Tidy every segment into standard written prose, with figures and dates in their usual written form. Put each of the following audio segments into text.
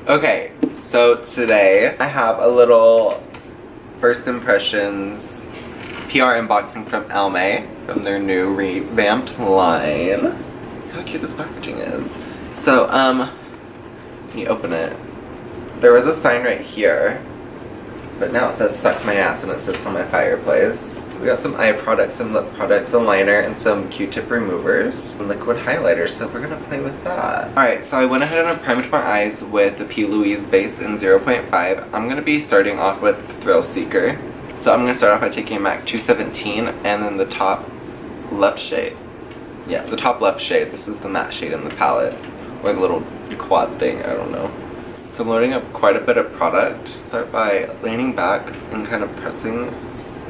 Okay, so today I have a little first impressions PR unboxing from Almay from their new revamped line. Look how cute this packaging is. So, let me open it. There was a sign right here, but now it says suck my ass and it sits on my fireplace. We got some eye products, some lip products, a liner, and some Q-tip removers, and liquid highlighters, so we're gonna play with that. Alright, so I went ahead and primed my eyes with the P. Louise base in 0.5. I'm gonna be starting off with Thrill Seeker. So I'm gonna start off by taking MAC 217 and then the top left shade. Yeah, the top left shade. This is the matte shade in the palette, or the little quad thing, I don't know. So I'm loading up quite a bit of product. Start by leaning back and kind of pressing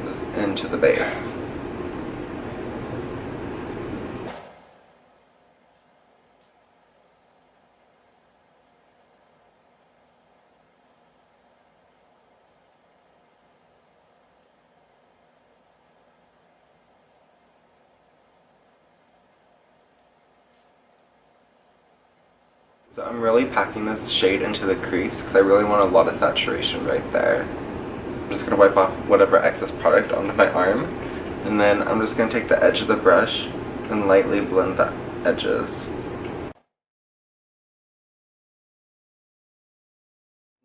this into the base. So I'm really packing this shade into the crease because I really want a lot of saturation right there. I'm just going to wipe off whatever excess product onto my arm, and then I'm just going to take the edge of the brush and lightly blend the edges.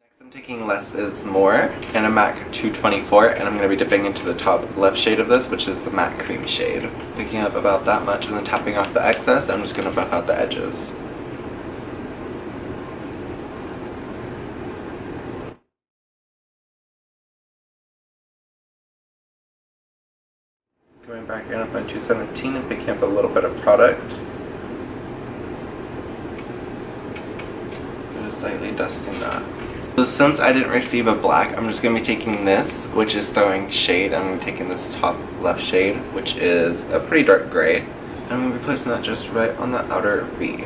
Next I'm taking Less is More and a MAC 224, and I'm going to be dipping into the top left shade of this, which is the matte cream shade. Picking up about that much and then tapping off the excess. I'm just going to buff out the edges. Going back in with my 217 and picking up a little bit of product. And just lightly dusting that. So since I didn't receive a black, I'm just going to be taking this, which is throwing shade. I'm taking this top left shade, which is a pretty dark gray. And I'm going to be placing that just right on the outer V.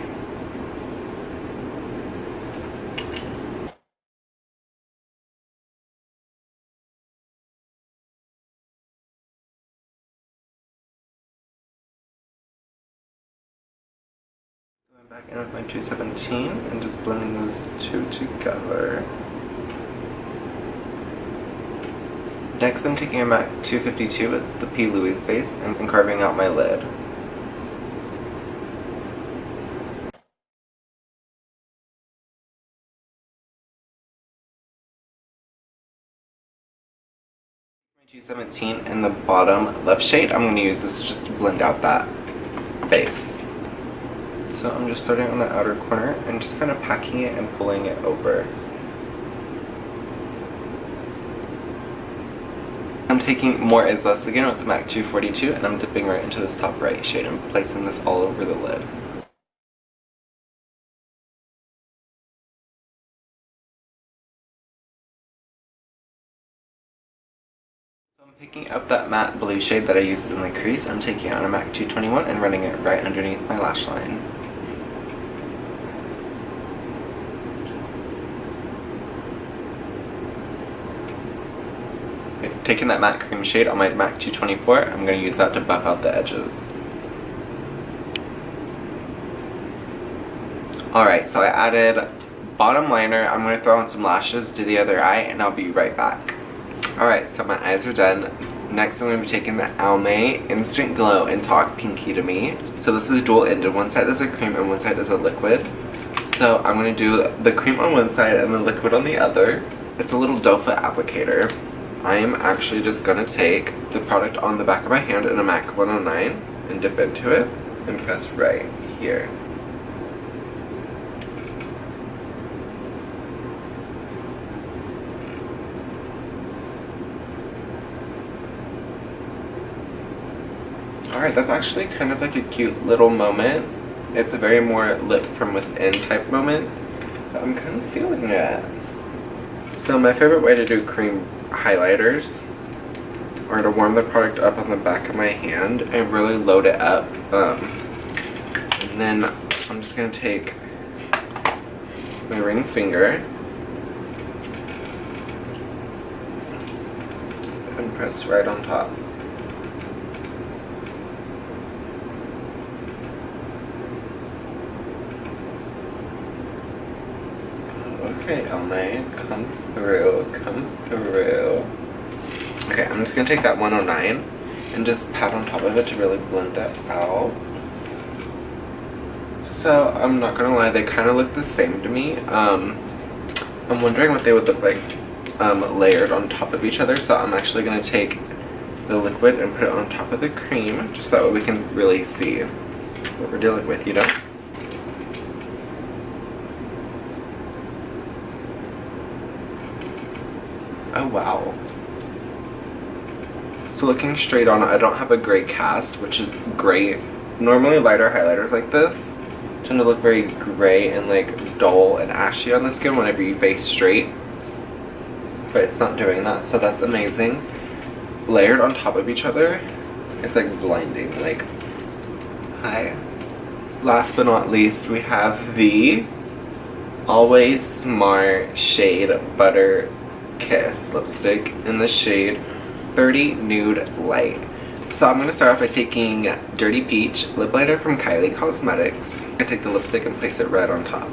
Back in with my 217 and just blending those two together. Next I'm taking a MAC 252 with the P. Louise base and carving out my lid. My 217 in the bottom left shade, I'm going to use this just to blend out that base. So I'm just starting on the outer corner and just kind of packing it and pulling it over. I'm taking More is Less again with the MAC 242, and I'm dipping right into this top right shade and placing this all over the lid. So I'm picking up that matte blue shade that I used in the crease. I'm taking it on a MAC 221 and running it right underneath my lash line. Taking that matte cream shade on my MAC 224, I'm going to use that to buff out the edges. Alright, so I added bottom liner. I'm going to throw on some lashes to the other eye, and I'll be right back. Alright, so my eyes are done. Next I'm going to be taking the Almay Instant Glow and Talk Pinky to Me. So this is dual-ended. One side is a cream and one side is a liquid. So I'm going to do the cream on one side and the liquid on the other. It's a little doe foot applicator. I'm actually just going to take the product on the back of my hand in a MAC 109 and dip into it and press right here. Alright, that's actually kind of like a cute little moment. It's a very more lit from within type moment. But I'm kind of feeling it. So my favorite way to do cream highlighters or to warm the product up on the back of my hand and really load it up, and then I'm just going to take my ring finger and press right on top. Okay, Almay, come through, come through. Okay, I'm just gonna take that 109 and just pat on top of it to really blend it out. So, I'm not gonna lie, they kind of look the same to me. I'm wondering what they would look like layered on top of each other, so I'm actually gonna take the liquid and put it on top of the cream, just that way we can really see what we're dealing with, you know? Oh wow. So looking straight on, I don't have a great cast, which is great. Normally lighter highlighters like this tend to look very gray and like dull and ashy on the skin whenever you face straight. But it's not doing that, so that's amazing. Layered on top of each other, it's like blinding, like, hi. Last but not least, we have the Always Smart shade Butter Kiss lipstick in the shade 30 Nude Light. So I'm going to start off by taking Dirty Peach lip liner from Kylie Cosmetics. I take the lipstick and place it red on top.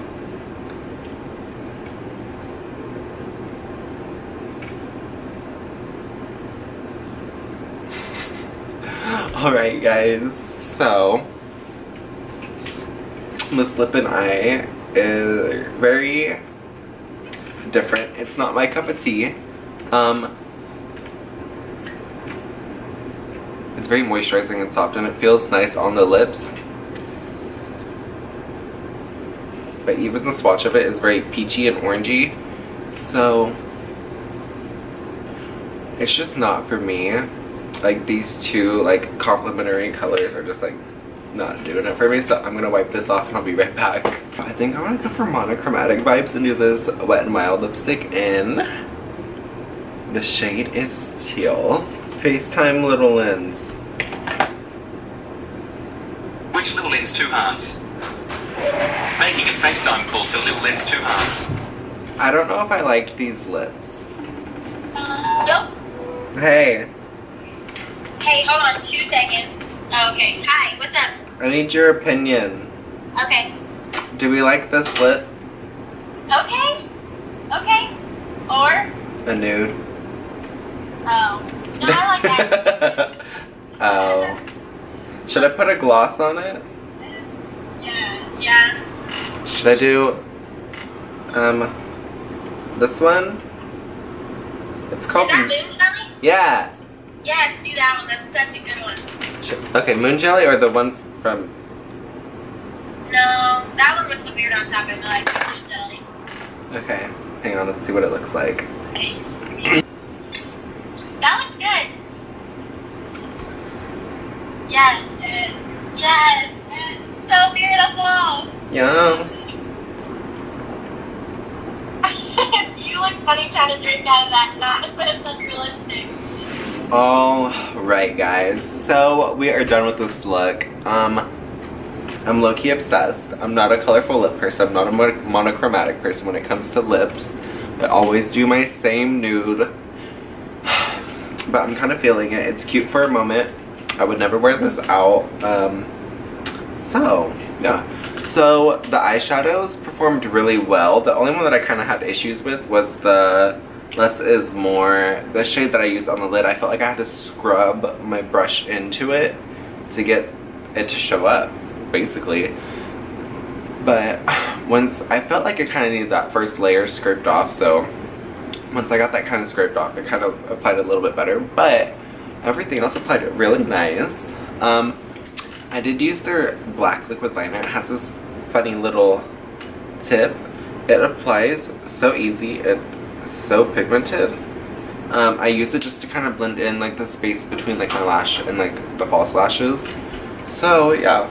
Alright guys, so this lip and eye is very different. It's not my cup of tea. It's very moisturizing and soft and it feels nice on the lips. But even the swatch of it is very peachy and orangey. So it's just not for me. Like these two like complementary colors are just like not doing it for me, so I'm gonna wipe this off and I'll be right back. I think I want to go for monochromatic vibes and do this Wet n Wild lipstick in the shade is Teal. FaceTime Little Lens. Which Little Lens 2 hearts? Making a FaceTime call to Little Lens 2 hearts. I don't know if I like these lips. Nope. Hey. Hey, hold on 2 seconds. Oh, okay. Hi, what's up? I need your opinion. Okay. Do we like this lip? Okay. Okay. Or? A nude. Oh. No, I like that. Oh. Should I put a gloss on it? Yeah. Should I do this one? It's called Is that Moon Jelly? Yeah. Yes, do that one. That's such a good one. Okay, Moon Jelly or the one from No, that one with the beard on top. I like Moon Jelly. Okay, hang on, let's see what it looks like. Okay. That looks good. Yes. Yes. So beautiful. Yes. You look funny trying to drink out of that, not but it's unrealistic. Alright guys, so we are done with this look. I'm low-key obsessed. I'm not a colorful lip person. I'm not a monochromatic person when it comes to lips. I always do my same nude. But I'm kind of feeling it. It's cute for a moment. I would never wear this out. So, yeah. So, the eyeshadows performed really well. The only one that I kind of had issues with was the Less is More. The shade that I used on the lid, I felt like I had to scrub my brush into it to get it to show up, basically. But once, I felt like I kind of needed that first layer scraped off, so once I got that kind of scraped off, it kind of applied a little bit better, but everything else applied really nice. I did use their black liquid liner. It has this funny little tip. It applies so easy, it's so pigmented. I use it just to kind of blend in like the space between like my lash and like the false lashes. So yeah,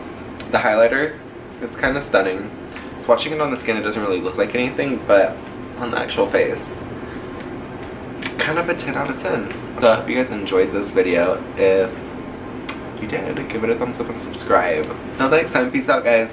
the highlighter, it's kind of stunning. Swatching it on the skin, it doesn't really look like anything, but on the actual face, kind of a 10 out of 10. So I hope you guys enjoyed this video. If you did, give it a thumbs up and subscribe. Until next time, peace out guys.